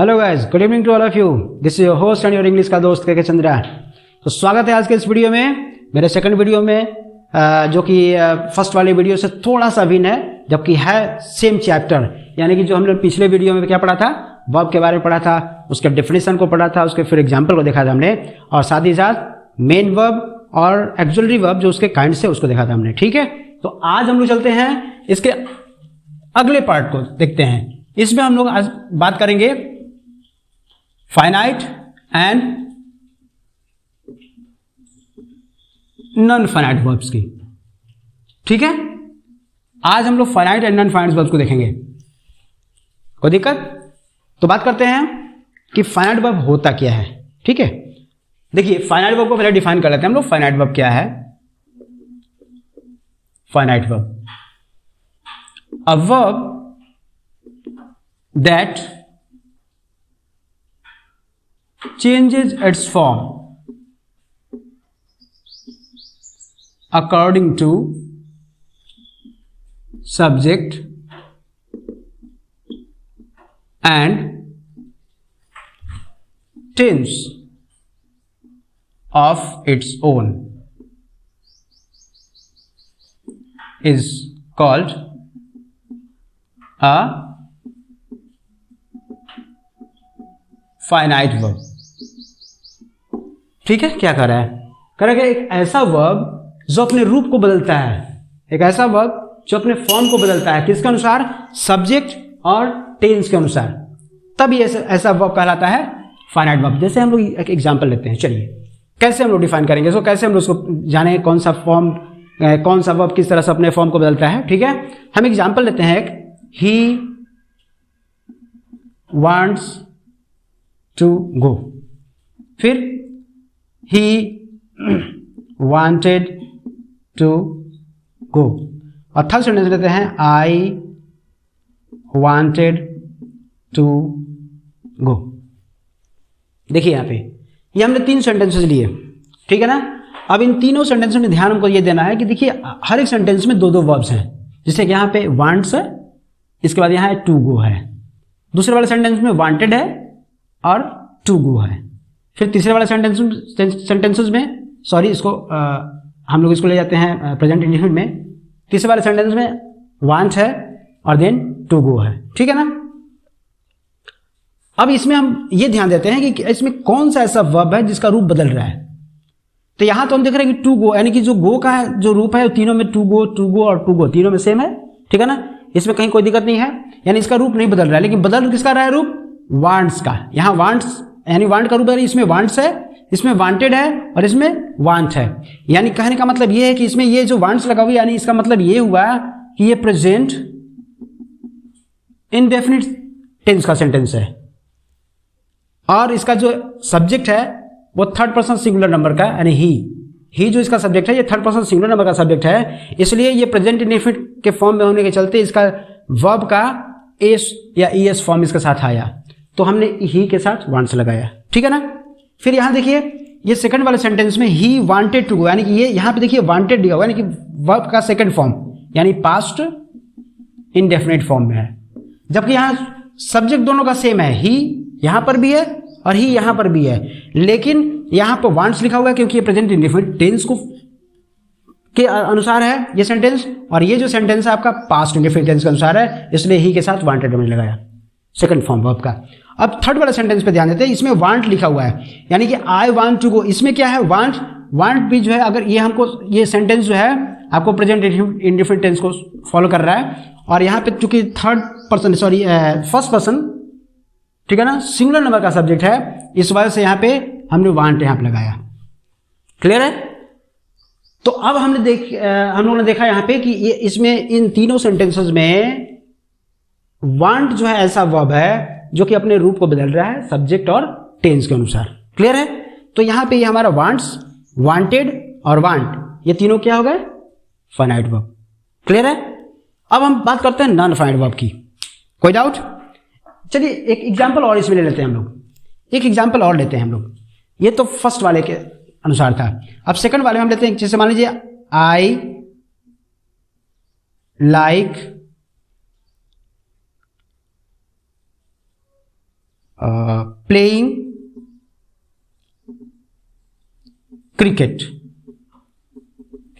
Hello guys, good evening to all of you. This is your host and your English का दोस्त के चंद्रा। तो स्वागत है आज के इस वीडियो में, मेरे सेकंड वीडियो में, जो कि फर्स्ट वाले वीडियो से थोड़ा सा भिन्न है, जबकि है सेम चैप्टर। यानी कि जो हम लोग पिछले वीडियो में क्या पढ़ा था, वर्ब के बारे में पढ़ा था, उसके डेफिनेशन को पढ़ा था, उसके फिर एग्जाम्पल को देखा था हमने, और साथ ही साथ मेन वर्ब और एक्सुलरी वर्ब जो उसके काइंड से उसको देखा था हमने। ठीक है, तो आज हम लोग चलते हैं इसके अगले पार्ट को देखते हैं। इसमें हम लोग आज बात करेंगे finite and non finite verbs की। ठीक है, आज हम लोग finite and non finite verbs को देखेंगे। कोई दिक्कत? तो बात करते हैं कि फाइनाइट वर्ब होता क्या है। ठीक है, देखिए फाइनाइट वर्ब को पहले डिफाइन कर लेते हैं हम लोग। फाइनाइट वर्ब क्या है? Finite verb, a verb that changes its form according to subject and tense of its own is called a finite verb. ठीक है, क्या कर रहा है? कह रहा है कि एक ऐसा वर्ब जो अपने रूप को बदलता है, एक ऐसा वर्ब जो अपने फॉर्म को बदलता है, किसके अनुसार? सब्जेक्ट और टेंस के अनुसार, तब ये ऐसा वर्ब कहलाता है फाइनाइट वर्ब। जैसे हम लोग एक एग्जांपल लेते हैं, चलिए कैसे हम लोग डिफाइन करेंगे इसको, कैसे हम लोग उसको जाने कौन सा फॉर्म, कौन सा वर्ब किस तरह से अपने फॉर्म को बदलता है। ठीक है, हम एग्जाम्पल लेते हैं एक, ही वांट्स टू गो, फिर he wanted to go, और थर्ड सेंटेंस लेते हैं I wanted to go। देखिए यहाँ पे ये हमने 3 सेंटेंसेस लिए, ठीक है ना। अब इन तीनों सेंटेंसेस में ध्यान हमको ये देना है कि देखिए हर एक सेंटेंस में 2-2 वर्ब्स हैं। जैसे कि यहाँ पे wants है, इसके बाद यहाँ to go है, दूसरे वाले सेंटेंस में wanted है और टू गो है, फिर तीसरे वाले सेंटेंसेस में, सॉरी इसको हम लोग इसको ले जाते हैं प्रेजेंट इंडेफिनिट में, तीसरे वाले सेंटेंस में वांट है और देन टू गो है। ठीक है ना। अब इसमें हम ये ध्यान देते हैं कि इसमें कौन सा ऐसा वर्ब है जिसका रूप बदल रहा है। तो यहां तो हम देख रहे हैं कि टू गो, यानी कि जो गो का है जो रूप है वो तीनों में टू गो और टू गो तीनों में सेम है। ठीक है ना, इसमें कहीं कोई दिक्कत नहीं है, यानी इसका रूप नहीं बदल रहा है। लेकिन बदल किसका रहा है रूप? वांट्स का। यहाँ वांट्स यानी वांट का रूप है, इसमें वांट्स है, इसमें वांटेड है और इसमें वांट है। यानी कहने का मतलब ये है कि इसमें ये जो वांट्स लगा हुआ, यानी इसका मतलब ये हुआ कि ये प्रेजेंट इंडेफिनिट टेंस का सेंटेंस है, और इसका जो सब्जेक्ट है वो थर्ड पर्सन सिंगुलर नंबर का, यानी ही जो इसका सब्जेक्ट है ये थर्ड पर्सन सिंगुलर नंबर का सब्जेक्ट है। इसलिए ये प्रेजेंट इंडेफिनिट के फॉर्म में होने के चलते इसका वर्ब का एस या ईएस फॉर्म इसके साथ आया, तो हमने ही के साथ वांट्स लगाया। ठीक है ना। फिर यहां देखिए ये सेकंड वाले सेंटेंस में ही वांटेड टू गो, यानी कि ये यहां पे देखिए वांटेड दिया हुआ, यानी कि वर्ब का सेकंड फॉर्म, यानी पास्ट इंडेफिनिट फॉर्म में है, जबकि यहां सब्जेक्ट दोनों का सेम है, ही यहां पर भी है और ही यहां पर भी है, लेकिन यहां पर वांट्स लिखा हुआ है क्योंकि ये प्रेजेंट इंडेफिनिट टेंस को के अनुसार है ये सेंटेंस, और ये जो सेंटेंस है आपका पास्ट इंडेफिनिट टेंस के अनुसार है, इसलिए ही के साथ वांटेड हमने लगाया सेकंड फॉर्म वर्ब का। अब थर्ड वाला सेंटेंस पे ध्यान देते हैं, इसमें वांट लिखा हुआ है, यानी कि आई वांट टू गो। इसमें क्या है? वांट भी जो है, अगर ये हमको ये सेंटेंस जो है आपको प्रेजेंट इंडेफिनिट टेंस को फॉलो कर रहा है, और यहाँ पे चूंकि third person sorry first person, ठीक है ना, सिंगुलर नंबर का सब्जेक्ट है, इस वजह से यहाँ पे हमने वांट यहाँ पे लगाया। क्लियर है? तो अब हम लोगों ने देखा यहाँ पे कि ये इसमें इन तीनों सेंटेंसेस में वांट जो है ऐसा वर्ब है जो कि अपने रूप को बदल रहा है सब्जेक्ट और टेंस के अनुसार। क्लियर है? तो यहां पे ये हमारा वांट्स, वांटेड और वांट, ये तीनों क्या हो गए? Finite verb. क्लियर है? अब हम बात करते हैं नॉन फाइनाइट वर्ब की। कोई डाउट? चलिए एक एग्जांपल और इसमें ले लेते हैं हम लोग, एक एग्जांपल और लेते हैं हम लोग। ये तो फर्स्ट वाले के अनुसार था, अब सेकंड वाले में हम लेते हैं। जैसे मान लीजिए आई लाइक प्लेइंग क्रिकेट,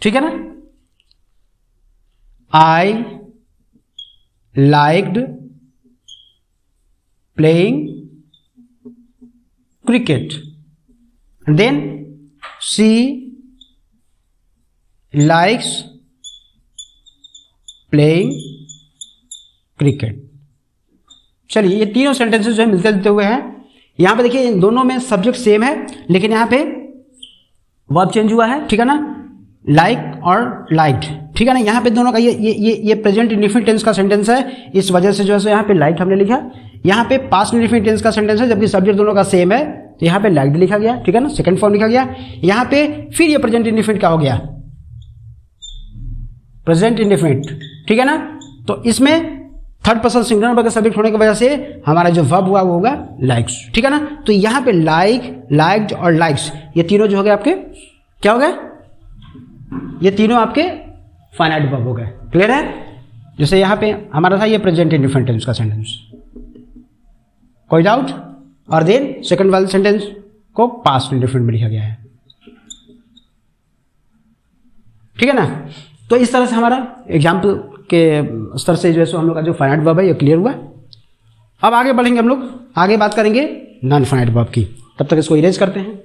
ठीक है ना। I liked playing cricket, then she likes playing cricket. चलिए ये तीनों सेंटेंसेस जो है मिलते जुलते हुए हैं। यहां पे देखिए इन दोनों में सब्जेक्ट सेम है, लेकिन यहां पे वर्ब चेंज हुआ है, ठीक है ना, लाइक और लाइक्ड, ठीक है ना। यहाँ पे दोनों का ये प्रेजेंट इंडेफिनिट टेंस का सेंटेंस है, इस वजह से जो है यहाँ पे लाइक्ड हमने लिखा। यहाँ पे पास्ट इंडेफिनिट टेंस का सेंटेंस है, जबकि सब्जेक्ट दोनों का सेम है, तो यहाँ पे लाइक्ड लिखा गया, ठीक है ना, सेकंड फॉर्म लिखा गया। यहाँ पे फिर ये प्रेजेंट इंडेफिनिट क्या हो गया, प्रेजेंट इंडेफिनिट, ठीक है ना। तो इसमें थर्ड पर्सन सिंगुलर नंबर का सब्जेक्ट होने की वजह से हमारा जो वर्ब हुआ वो होगा लाइक्स, ठीक है ना। तो यहाँ पे लाइक, लाइक्ड और लाइक्स ये तीनों जो हो गए आपके क्या हो गए, ये तीनों आपके फाइनाइट वर्ब हो गए। क्लियर है। जैसे यहाँ पे हमारा था ये प्रेजेंट इंडेफिनिट टेंस का सेंटेंस, कोई डाउट। और देन सेकंड वाले सेंटेंस को पास्ट इंडेफिनिट में लिखा गया है, ठीक है ना। तो इस तरह से हमारा एग्जाम्पल के स्तर से जो है सो हम लोग का जो फाइनाइट वर्ब है ये क्लियर हुआ। अब आगे बढ़ेंगे, हम लोग आगे बात करेंगे नॉन फाइनाइट वर्ब की। तब तक इसको इरेज करते हैं।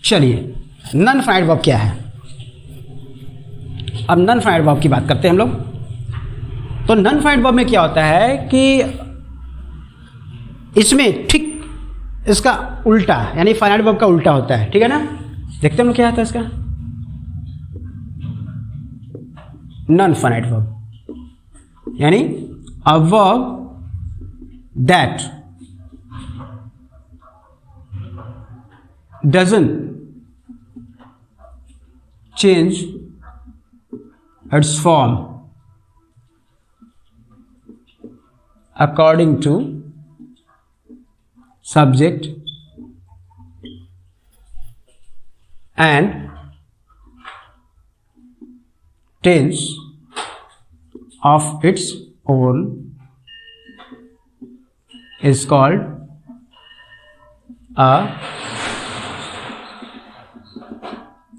चलिए नॉन फाइनाइट वर्ब क्या है। अब नॉन फाइनाइट वर्ब की बात करते हैं हम लोग। तो नॉन फाइनाइट वर्ब में क्या होता है कि इसमें ठीक इसका उल्टा यानी फाइनाइट वर्ब का उल्टा होता है, ठीक है ना। देखते हैं हम लोग क्या आता है इसका नॉन फाइनाइट वर्ब, यानी a verb that doesn't change its form according to subject and tense of its own is called a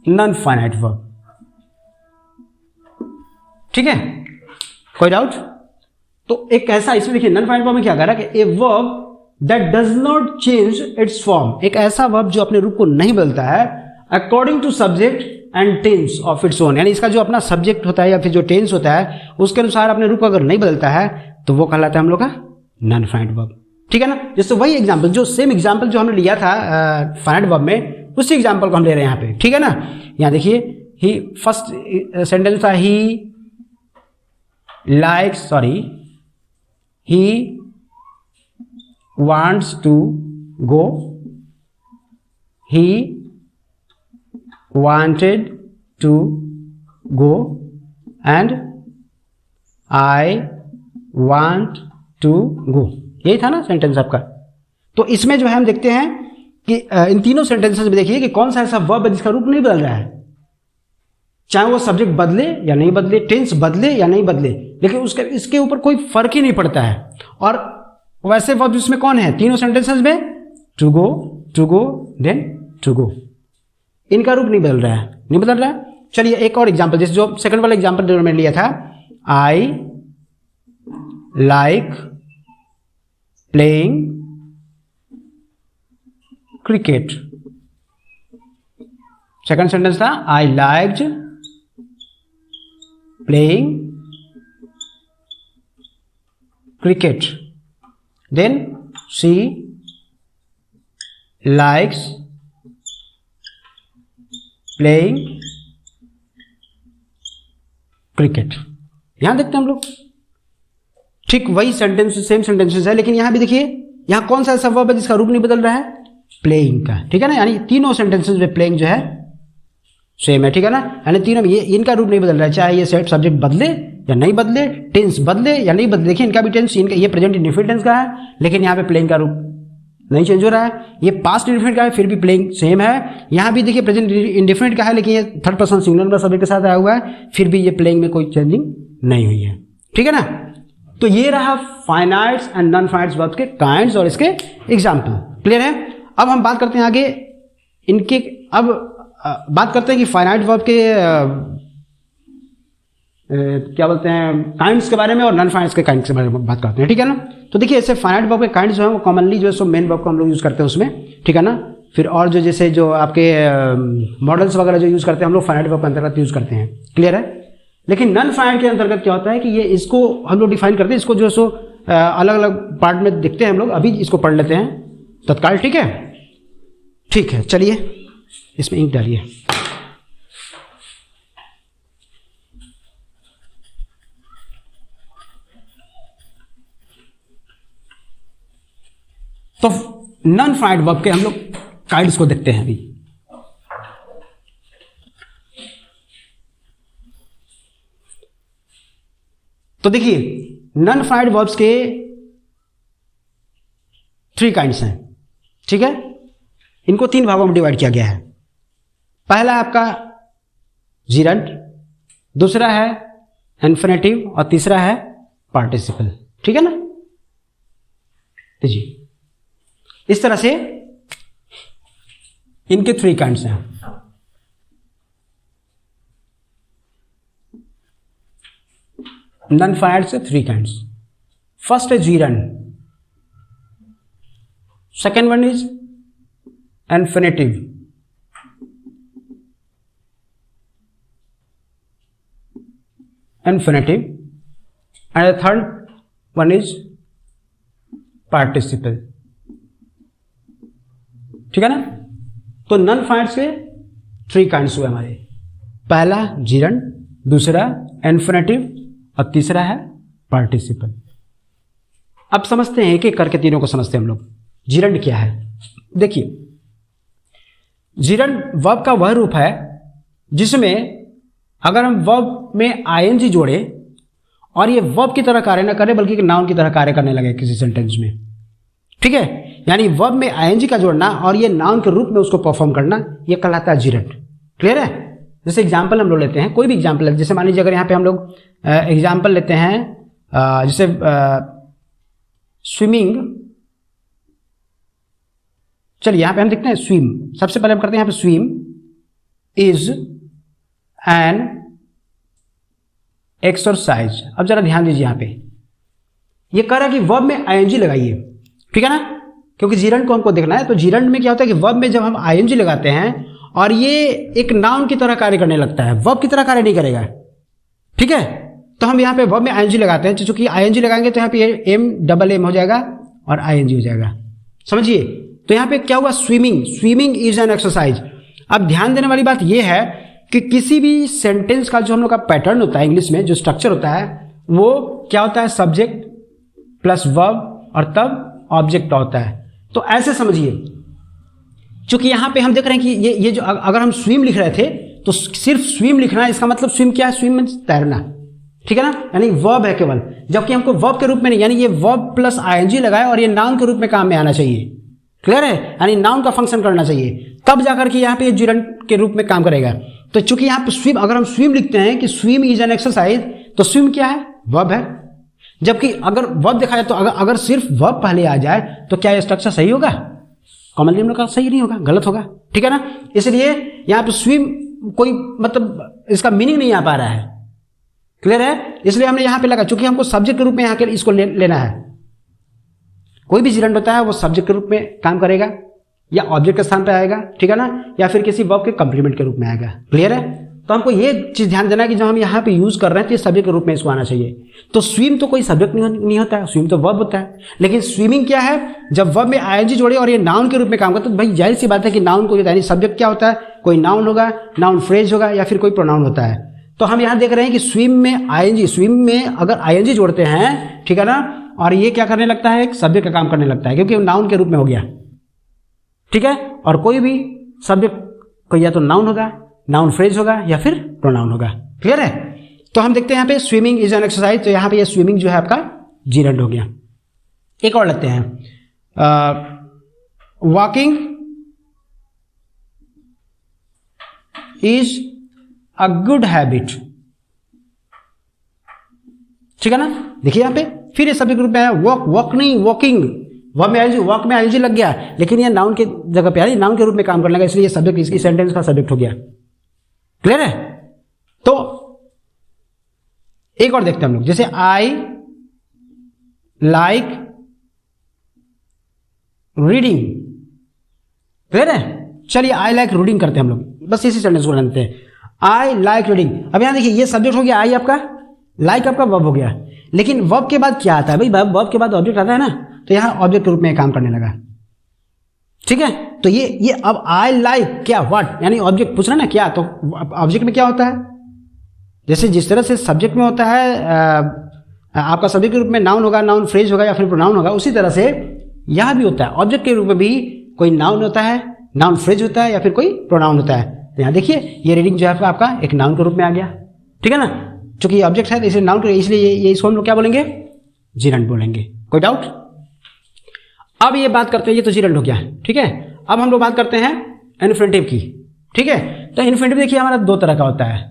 non finite verb, ठीक है। कोई डाउट। तो एक ऐसा इसमें देखिए नॉन फाइनाइट वर्ब में क्या कह रहा है कि a verb that does not change it's form, एक ऐसा वर्ब जो अपने रूप को नहीं बदलता है according to subject and tense of its own, यानी इसका जो अपना सब्जेक्ट होता है या फिर जो टेंस होता है उसके अनुसार अपने रूप को अगर नहीं बदलता है तो वो कहलाता है हम लोग का नॉन फाइनाइट वर्ब, ठीक है ना। जैसे वही एग्जाम्पल जो सेम एग्जाम्पल जो हमने लिया था फाइनाइट वर्ब में, उसी एग्जाम्पल को हम ले रहे हैं यहाँ पे, ठीक है ना। यहाँ देखिए ही फर्स्ट सेंटेंस था he likes, sorry he wants to go, he wanted to go and I want to go, यही था ना सेंटेंस आपका। तो इसमें जो है हम देखते हैं कि इन तीनों सेंटेंसेस में देखिए कि कौन सा ऐसा वर्ब है जिसका रूप नहीं बदल रहा है, चाहे वो सब्जेक्ट बदले या नहीं बदले, टेंस बदले या नहीं बदले, लेकिन उसके इसके ऊपर कोई फर्क ही नहीं पड़ता है। और वैसे वर्ब इसमें कौन है तीनों सेंटेंसेस में, to go then to go, इनका रूप नहीं बदल रहा है, नहीं बदल रहा है। चलिए एक और एग्जाम्पल, जैसे जो सेकंड वाला एग्जाम्पल जो मैंने लिया था, I like playing cricket, second sentence था I liked playing cricket, then she likes playing cricket. यहां देखते हैं हम लोग ठीक वही सेंटेंस, सेम सेंटेंसेस है, लेकिन यहां भी देखिए यहां कौन सा ऐसा वर्ब है जिसका रूप नहीं बदल रहा है, प्लेइंग का, ठीक है ना। यानी तीनों सेंटेंसेस में प्लेइंग जो है सेम है, ठीक है ना। यानी तीनों में ये इनका रूप नहीं बदल रहा है, चाहे ये सेट सब्जेक्ट बदले या नहीं बदले, टेंस बदले या नहीं बदले। देखिए इनका भी टेंस, इनका ये प्रेजेंट इंडेफिनिट टेंस का है, लेकिन यहाँ पे प्लेइंग का रूप नहीं चेंज हो रहा है। ये पास्ट इंडेफिनिट का है फिर भी प्लेइंग सेम है। यहाँ भी देखिए प्रेजेंट इंडेफिनिट का है लेकिन ये third person singular number subject के साथ आया हुआ है, फिर भी ये प्लेइंग में कोई चेंजिंग नहीं हुई है। ठीक है ना। तो ये रहा finites and non finites verbs के काइंड्स और इसके एग्जाम्पल। क्लियर है। अब हम बात करते हैं आगे इनके, अब बात करते हैं कि फाइनाइट वर्ब के क्या बोलते हैं काइंड्स के बारे में और नॉन फाइनाइट्स के काइंड्स के बारे में बात करते हैं। ठीक है ना। तो देखिए ऐसे फाइनाइट वर्ब के काइंड्स जो है वो कॉमनली जो है सो मेन वर्ब को हम लोग यूज करते हैं उसमें। ठीक है ना। फिर और जो जैसे जो आपके मॉडल्स वगैरह जो यूज करते हैं हम लोग फाइनाइट वर्ब के अंतर्गत यूज करते हैं। क्लियर है। लेकिन नॉन फाइनाइट के अंतर्गत क्या होता है कि ये इसको हम लोग डिफाइन करते हैं, इसको जो है सो अलग अलग पार्ट में देखते हैं हम लोग। अभी इसको पढ़ लेते हैं तत्काल। ठीक है। ठीक है, चलिए इसमें इंक डालिए। तो नॉन फाइनाइट वर्ब के हम लोग काइंड्स को देखते हैं अभी। तो देखिए नॉन फाइनाइट वर्ब्स के 3 काइंड्स हैं। ठीक है। इनको 3 भागों में डिवाइड किया गया है। पहला है आपका जीरंट, दूसरा है इन्फिनेटिव और तीसरा है पार्टिसिपल। ठीक है ना। जी इस तरह से इनके 3 काइंड्स हैं। नॉन फाइनाइट से 3 काइंड्स। फर्स्ट है gerund, second one is infinitive, and third one is participle. ठीक है ना। तो नॉन फाइनाइट से 3 काइंड्स हुए हमारे। पहला जीरंट, दूसरा इन्फिनेटिव और तीसरा है पार्टिसिपल। अब समझते हैं एक एक करके तीनों को समझते हैं हम लोग। जीरंट क्या है। देखिए जीरंट वर्ब का वह रूप है जिसमें अगर हम वर्ब में आईएनजी जोड़े और ये वर्ब की तरह कार्य न करे बल्कि नाउन की तरह कार्य करने लगे किसी सेंटेंस में। ठीक है। यानी वर्ब में आईएनजी का जोड़ना और ये नाउन के रूप में उसको परफॉर्म करना, ये कहलाता है जीरंट। क्लियर है। जैसे एग्जाम्पल हम लोग लेते हैं, कोई भी एग्जाम्पल है। जैसे मान लीजिए अगर यहाँ पे हम लोग एग्जाम्पल लेते हैं जैसे स्विमिंग। चलिए यहां पे हम देखते हैं स्विम। सबसे पहले हम करते हैं यहां पे स्विम इज एन एक्सरसाइज। अब जरा ध्यान दीजिए यहां पे ये कह रहा है कि वर्ब में आईएनजी लगाइए। ठीक है ना। क्योंकि जीरंट को हमको देखना है। तो जीरंट में क्या होता है कि वर्ब में जब हम आईएनजी लगाते हैं और ये एक नाउन की तरह कार्य करने लगता है, वर्ब की तरह कार्य नहीं करेगा। ठीक है। तो हम यहाँ पे वर्ब में आईएनजी लगाते हैं, चूंकि आईएनजी लगाएंगे तो यहाँ पे एम हो जाएगा और आईएनजी हो जाएगा। समझिए। तो यहाँ पे क्या हुआ, स्विमिंग इज एन एक्सरसाइज। अब ध्यान देने वाली बात यह है कि किसी भी सेंटेंस का जो हम लोग का पैटर्न होता है इंग्लिश में, जो स्ट्रक्चर होता है वो क्या होता है, सब्जेक्ट प्लस वर्ब और तब ऑब्जेक्ट होता है। तो ऐसे समझिए, चूंकि यहां पे हम देख रहे हैं कि ये जो अगर हम स्विम लिख रहे थे तो सिर्फ स्विम लिखना है, इसका मतलब स्विम क्या है, स्विम मींस तैरना। ठीक है ना। यानी वर्ब है केवल, जबकि हमको वर्ब के रूप में नहीं, यानी ये वर्ब प्लस आईएनजी लगाए और ये नाउन के रूप में काम में आना चाहिए। क्लियर है। यानी नाउन का फंक्शन करना चाहिए, तब जाकर के यहाँ पे ये जीरंट के रूप में काम करेगा। तो चूंकि यहाँ पे स्विम, अगर हम स्विम लिखते हैं कि स्विम इज एन एक्सरसाइज, तो स्विम क्या है, वर्ब है। जबकि अगर वर्ब देखा जाए तो अगर सिर्फ वर्ब पहले आ जाए तो क्या ये स्ट्रक्चर सही होगा, कॉमनली हम लोग का सही नहीं होगा, गलत होगा। ठीक है ना। इसलिए यहाँ पे स्विम कोई मतलब इसका मीनिंग नहीं आ पा रहा है। क्लियर है। इसलिए हमने यहाँ पे लगा, चूंकि हमको सब्जेक्ट के रूप में यहाँ के इसको लेना है। कोई भी जीरंट होता है वो सब्जेक्ट के रूप में काम करेगा या ऑब्जेक्ट के स्थान पे आएगा। ठीक है ना। या फिर किसी वर्ब के कंप्लीमेंट के रूप में आएगा। क्लियर है। तो हमको ये चीज ध्यान देना कि जो हम यहाँ पे यूज कर रहे हैं तो ये सब्जेक्ट के रूप में इसको आना चाहिए। तो स्विम तो कोई सब्जेक्ट नहीं होता है, स्विम तो वर्ब होता है। लेकिन स्विमिंग क्या है, जब वर्ब में आईएनजी जोड़े और ये नाउन के रूप में काम करता है तो भाई जाहिर सी बात है कि नाउन को, यानी सब्जेक्ट क्या होता है, कोई नाउन होगा, नाउन फ्रेज होगा या फिर कोई प्रोनाउन होता है। तो हम यहाँ देख रहे हैं कि स्विम में आईएनजी, स्विम में अगर आईएनजी जोड़ते हैं, ठीक है ना, और ये क्या करने लगता है, एक सब्जेक्ट का काम करने लगता है क्योंकि नाउन के रूप में हो गया। ठीक है। और कोई भी सब्जेक्ट को या तो नाउन होगा, नाउन फ्रेज होगा या फिर प्रोनाउन होगा। क्लियर है। तो हम देखते हैं यहाँ पे स्विमिंग इज एन एक्सरसाइज। तो यहाँ पे ये स्विमिंग जो है आपका जीरंट हो गया। एक और लेते हैं walking is a good habit. ठीक है ना, देखिए यहां पे फिर ये सब्जेक्ट ग्रुप में आया, वॉक, वॉक नहीं वॉकिंग, वर्ब में आईएनजी, वॉक में आईएनजी लग गया, लेकिन ये नाउन के जगह पे आया, नाउन के रूप में काम करने लगा, इसलिए ये सब्जेक्ट इसकी सेंटेंस का सब्जेक्ट हो गया। क्लियर है? तो एक और देखते हैं हम लोग, जैसे आई लाइक रीडिंग। क्लियर है? चलिए आई लाइक रीडिंग करते हैं हम लोग, बस इसी सेंटेंस को लेते हैं, आई लाइक रीडिंग। अब यहां देखिए ये सब्जेक्ट हो गया आई आपका, लाइक आपका वर्ब हो गया, लेकिन वर्ब के बाद क्या आता है भाई, वर्ब के बाद ऑब्जेक्ट आता है ना, तो यहां ऑब्जेक्ट के रूप में काम करने लगा। ठीक है, तो ये अब आई लाइक क्या, व्हाट, यानी ऑब्जेक्ट पूछ रहा ना क्या, तो ऑब्जेक्ट में क्या होता है, जैसे जिस तरह से सब्जेक्ट में होता है आपका सब्जेक्ट के रूप में नाउन होगा, नाउन फ्रेज होगा या फिर प्रोनाउन होगा, उसी तरह से यहां भी होता है, ऑब्जेक्ट के रूप में भी कोई नाउन होता है, नाउन फ्रेज होता है या फिर कोई प्रोनाउन होता है। तो यहां देखिए ये रीडिंग जो है आपका एक नाउन के रूप में आ गया। ठीक है ना, चूंकि ये ऑब्जेक्ट है तो इसे नाउन, इसलिए ये इसको हम लोग क्या बोलेंगे, जिरंड बोलेंगे। कोई डाउट? अब ये बात करते हैं, ये तो जिरंड हो गया। ठीक है, अब हम लोग बात करते हैं इन्फिनिटिव की। ठीक है, तो इन्फिनिटिव देखिए हमारा दो तरह का होता है,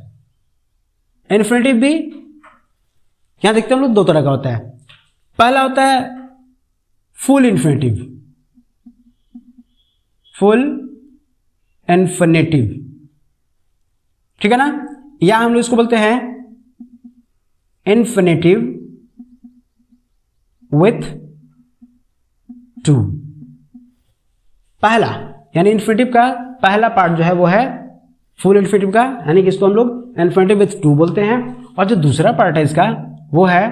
इन्फिनिटिव भी यहां देखते हैं हम लोग दो तरह का होता है। पहला होता है फुल इन्फिनिटिव, फुल इन्फिनिटिव। ठीक है ना, या हम लोग इसको बोलते हैं इन्फिनिटिव विथ टू। पहला यानी इन्फिनिटिव का पहला पार्ट जो है वो है फुल इन्फिनिटिव का, यानी कि इसको हम लोग इन्फिनिटिव विथ टू बोलते हैं, और जो दूसरा पार्ट है इसका वो है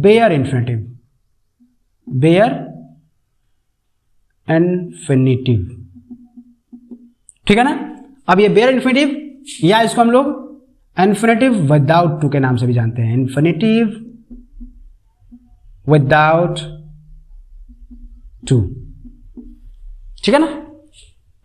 बेयर इन्फिनिटिव, बेयर इन्फिनिटिव। ठीक है ना, अब ये बेयर इन्फिनिटिव या इसको हम लोग इन्फिनिटिव विदाउट टू के नाम से भी जानते हैं, इन्फिनिटिव विदाउट टू। ठीक है ना,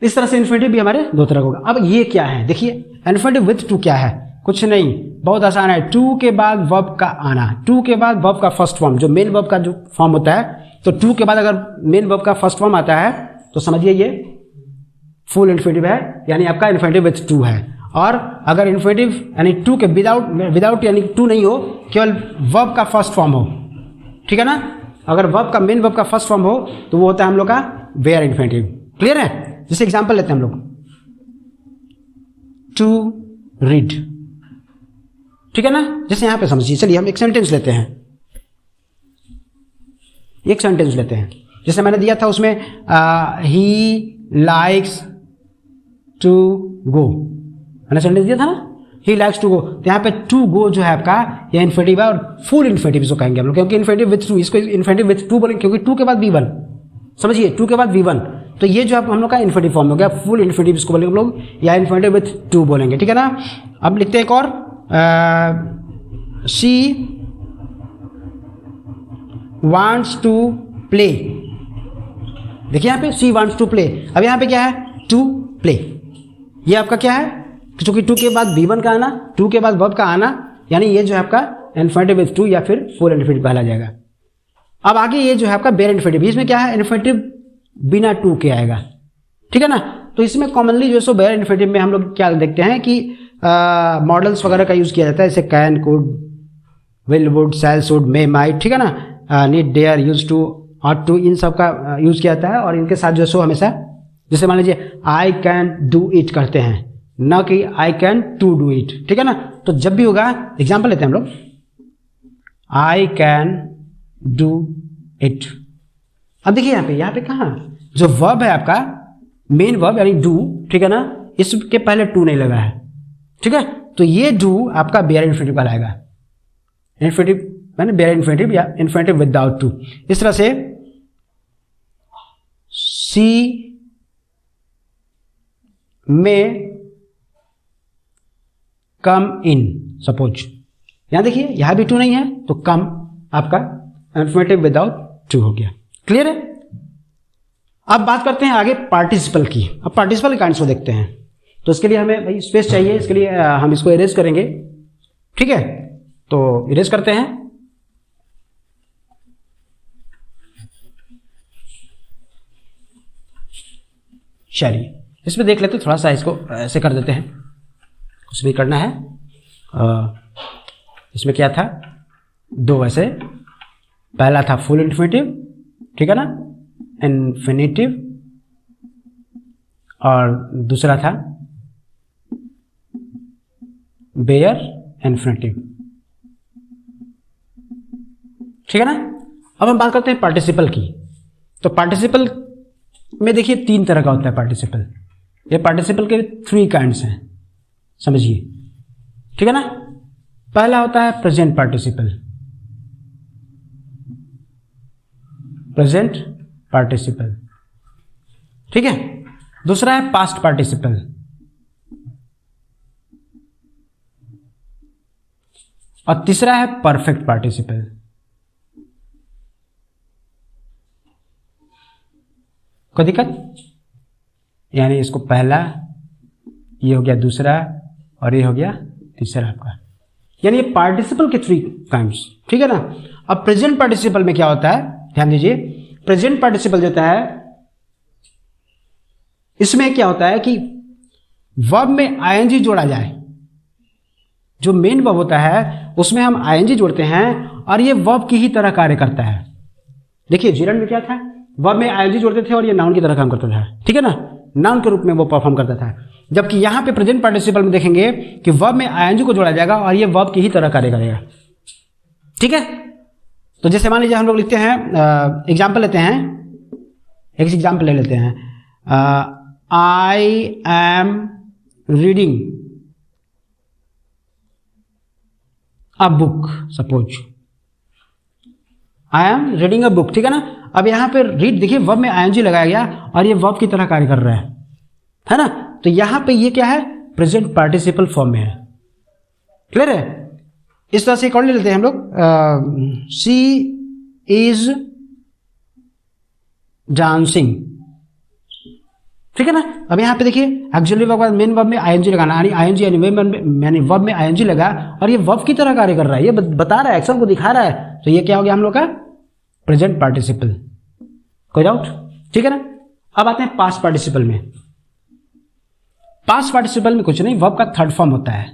इस तरह से इन्फिनिटिव भी हमारे दो तरह का होगा। अब ये क्या है, देखिए इन्फिनिटिव विथ टू क्या है, कुछ नहीं, बहुत आसान है, टू के बाद वर्ब का आना, टू के बाद वर्ब का फर्स्ट फॉर्म, जो मेन वर्ब का जो फॉर्म होता है, तो टू के बाद अगर मेन वर्ब का फर्स्ट फॉर्म आता है तो समझिए ये फुल इन्फिनिटिव है, यानी आपका इन्फिनिटिव विथ टू है। और अगर इन्फिनिटिव यानी टू के विदाउट यानी टू नहीं हो, केवल वर्ब का फर्स्ट फॉर्म हो, ठीक है ना, अगर वर्ब का मेन वर्ब का फर्स्ट फॉर्म हो तो वो होता है हम लोग का वेयर इन्फिनिटिव। क्लियर है? जैसे एग्जांपल लेते हैं हम लोग, टू रीड। ठीक है ना, जैसे यहां पे समझिए, चलिए हम एक सेंटेंस लेते हैं, एक सेंटेंस लेते हैं, जैसे मैंने दिया था उसमें ही लाइक्स टू गो, मैंने सेंटेंस दिया था ना, ही लाइक्स टू गो, तो यहाँ पे टू गो जो है आपका ये इन्फिनिटिव है, और फुल इन्फिनिटिव इसको कहेंगे हम लोग, क्योंकि इन्फिनिटिव विथ टू, इसको इन्फिनिटिव विथ टू बोलेंगे, क्योंकि टू के बाद V1, समझिए टू के बाद V1, तो ये जो हम लोग का इन्फिनिटिव फॉर्म हो गया, फुल इन्फिनिटिव इसको बोलेंगे हम लोग, या इन्फिनिटिव विथ टू बोलेंगे। ठीक है ना, अब लिखते हैं एक और, शी वांट्स टू प्ले। देखिए यहाँ पे शी वांट्स टू प्ले, अब यहाँ पे क्या है, टू प्ले, ये आपका क्या है, क्योंकि टू के बाद V1 का आना, टू के बाद वर्ब का आना, यानी ये जो है आपका इन्फिनिटिव विथ टू या फिर फुल इन्फिनिटिव कहला जाएगा। अब आगे ये जो है आपका बेयर इन्फिनिटिव, इसमें क्या है, इन्फिनिटिव बिना टू के आएगा। ठीक है ना, तो इसमें कॉमनली जो है बेयर इन्फिनिटिव में हम लोग क्या देखते हैं कि मॉडल्स वगैरह का यूज किया जाता है, जैसे can, could, will, would, shall, should, may, might. ठीक है ना, need, dare, use to, ought to, इन सब का यूज किया जाता है, और इनके साथ जो है सो हमेशा, जैसे मान लीजिए आई कैन डू इट करते हैं, न कि I can to do it. ठीक है ना, तो जब भी होगा, एग्जाम्पल लेते हैं हम लोग, आई कैन डू इट। अब देखिए यहाँ पे कहाँ जो वर्ब है आपका मेन वर्ब यानी डू, ठीक है ना, इसके पहले टू नहीं लगा है। ठीक है, तो ये डू आपका बेयर इन्फिनिटिव कहलाएगा, इन्फिनिटिव मैंने बेयर इन्फिनिटिव या इन्फिनिटिव विदाउट टू। इस तरह से सी में कम इन, सपोज, यहां देखिए यहां भी टू नहीं है, तो कम आपका इन्फिनिटिव विदाउट टू हो गया। क्लियर है? अब बात करते हैं आगे पार्टिसिपल की। अब पार्टिसिपल काइंड्स को देखते हैं, तो इसके लिए हमें भाई स्पेस चाहिए, इसके लिए हम इसको इरेज करेंगे। ठीक है, तो इरेज करते हैं। चलिए इसमें देख लेते, थोड़ा सा इसको ऐसे कर देते हैं, कुछ भी करना है। इसमें क्या था, दो ऐसे, पहला था फुल इन्फिनेटिव, ठीक है ना, इन्फिनेटिव, और दूसरा था बेयर इन्फिनेटिव, ठीक है ना। अब हम बात करते हैं पार्टिसिपल की। तो पार्टिसिपल में देखिए 3 तरह का होता है पार्टिसिपल। ये पार्टिसिपल के 3 काइंड्स हैं, समझिए, ठीक है ना। पहला होता है प्रेजेंट पार्टिसिपल, प्रेजेंट पार्टिसिपल, ठीक है। दूसरा है पास्ट पार्टिसिपल, और तीसरा है परफेक्ट पार्टिसिपल। कोई दिक्कत, यानी इसको पहला, ये हो गया दूसरा, और ये हो गया तीसरा आपका, यानी ये पार्टिसिपल के 3 काइंड्स, ठीक है ना। अब प्रेजेंट पार्टिसिपल में क्या होता है, ध्यान दीजिए, प्रेजेंट पार्टिसिपल जो होता है, इसमें क्या होता है कि वर्ब में आईएनजी जोड़ा जाए। जो मेन वर्ब होता है उसमें हम आईएनजी जोड़ते हैं और ये वर्ब की ही तरह कार्य करता है। देखिए जीरन में क्या था, वर्ब में आईएनजी जोड़ते थे और ये नाउन की तरह काम करता था, ठीक है ना, नाउन के रूप में वो परफॉर्म करता था। जबकि यहां पे प्रेजेंट पार्टिसिपल में देखेंगे कि वर्ब में आईएनजी को जोड़ा जाएगा और ये वर्ब की ही तरह कार्य करेगा, ठीक है। तो जैसे मान लीजिए हम लोग लिखते हैं, एग्जाम्पल लेते हैं, एक एग्जाम्पल ले लेते हैं, I am reading a book, suppose I am reading a book, ठीक है ना। अब यहां पे रीड देखिए वर्ब में आईएनजी लगाया गया और ये वर्ब की तरह कार्य कर रहा है ना। तो यहां पे ये क्या है, प्रेजेंट पार्टिसिपल फॉर्म में है, क्लियर है। इस तरह से एक और ले लेते हैं हम लोग, शी इज डांसिंग, ठीक है ना। अब यहां पे देखिए एक्चुअली वर्ब मेन वर्ब में आईएनजी लगाना, यानी आईएनजी यानी वर्ब में आईएनजी लगा और ये वर्ब की तरह कार्य कर रहा है, ये बता रहा है, एक्शन को दिखा रहा है। तो ये क्या हो गया हम लोग का प्रेजेंट पार्टिसिपल, कोई डाउट, ठीक है ना। अब आते हैं पास्ट पार्टिसिपल में। पास्ट पार्टिसिपल में कुछ नहीं, वर्ब का 3rd फॉर्म होता है।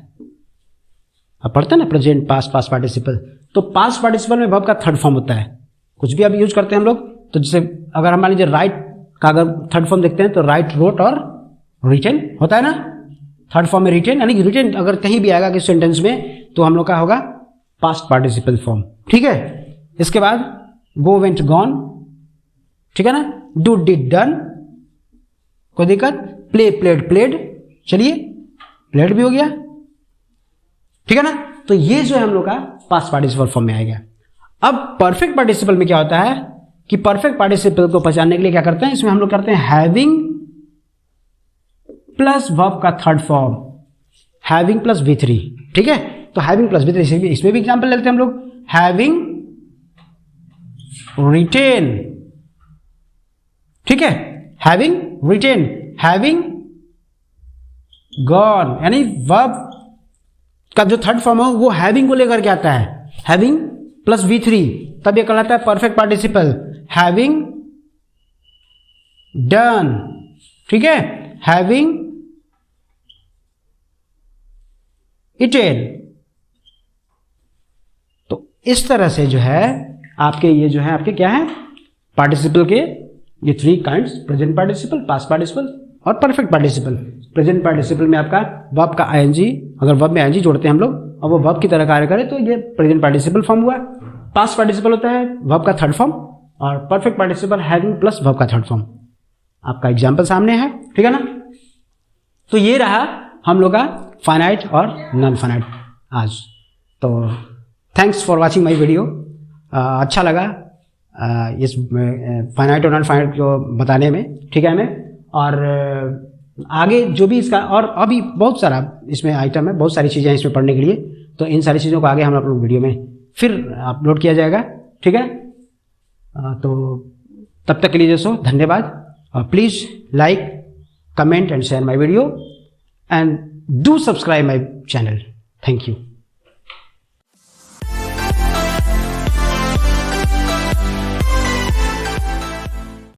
अब पढ़ते हैं ना प्रेजेंट पास्ट पास्ट पार्टिसिपल, तो पास्ट पार्टिसिपल में वर्ब का 3rd फॉर्म होता है। कुछ भी अब यूज करते हैं हम लोग, तो जैसे अगर हम मान लीजिए राइट का अगर 3rd फॉर्म देखते हैं तो राइट, रोट और रिटेन होता है ना। 3rd फॉर्म में रिटेन, यानी कि रिटेन अगर कहीं भी आएगा किस सेंटेंस में तो हम लोग का होगा पास्ट पार्टिसिपल फॉर्म, ठीक है। इसके बाद गो वेंट गॉन, ठीक है ना, डू डिड डन, कोई दिक्कत, प्ले प्लेड प्लेड, चलिए प्लेड भी हो गया, ठीक है ना। तो ये जो है हम लोग का पास्ट पार्टिसिपल फॉर्म में आएगा। अब परफेक्ट पार्टिसिपल में क्या होता है कि परफेक्ट पार्टिसिपल को पहचानने के लिए क्या करते हैं, इसमें हम लोग करते हैं हैविंग प्लस वर्ब का 3rd form, having plus V3, ठीक है। तो हैविंग प्लस V3, इसमें भी एग्जांपल लेते हैं हम लोग, हैविंग रिटेन, ठीक है, हैविंग रिटेन, हैविंग गॉन, यानी वर्ब का जो 3rd फॉर्म हो वो हैविंग को लेकर के आता है, हैविंग प्लस V3, तब ये कहलाता है परफेक्ट पार्टिसिपल। हैविंग डन, ठीक है, हैविंग इटेन। तो इस तरह से जो है आपके ये जो है आपके क्या है पार्टिसिपल के ये 3 kinds, present participle, past participle और परफेक्ट पार्टिसिपल। प्रेजेंट पार्टिसिपल में आपका वर्ब का आईएनजी, अगर वर्ब में आईएनजी जोड़ते हैं हम लोग और वो वर्ब की तरह कार्य करे तो ये प्रेजेंट पार्टिसिपल फॉर्म हुआ। पास्ट पार्टिसिपल होता है वर्ब का 3rd फॉर्म और perfect participle having plus verb का 3rd फॉर्म। आपका एग्जाम्पल सामने है, ठीक है ना। तो ये रहा हम लोग का फाइनाइट और नॉन फाइनाइट आज। तो thanks for watching my video. अच्छा लगा इस फाइनाइट और नॉन फाइनाइट को बताने में, ठीक है हमें। और आगे जो भी इसका और अभी बहुत सारा इसमें आइटम है, बहुत सारी चीज़ें इसमें पढ़ने के लिए, तो इन सारी चीज़ों को आगे हम अपलोड वीडियो में फिर अपलोड किया जाएगा, ठीक है। तो तब तक के लिए दोस्तों धन्यवाद। Please like, comment and share my video and do subscribe my channel. Thank you.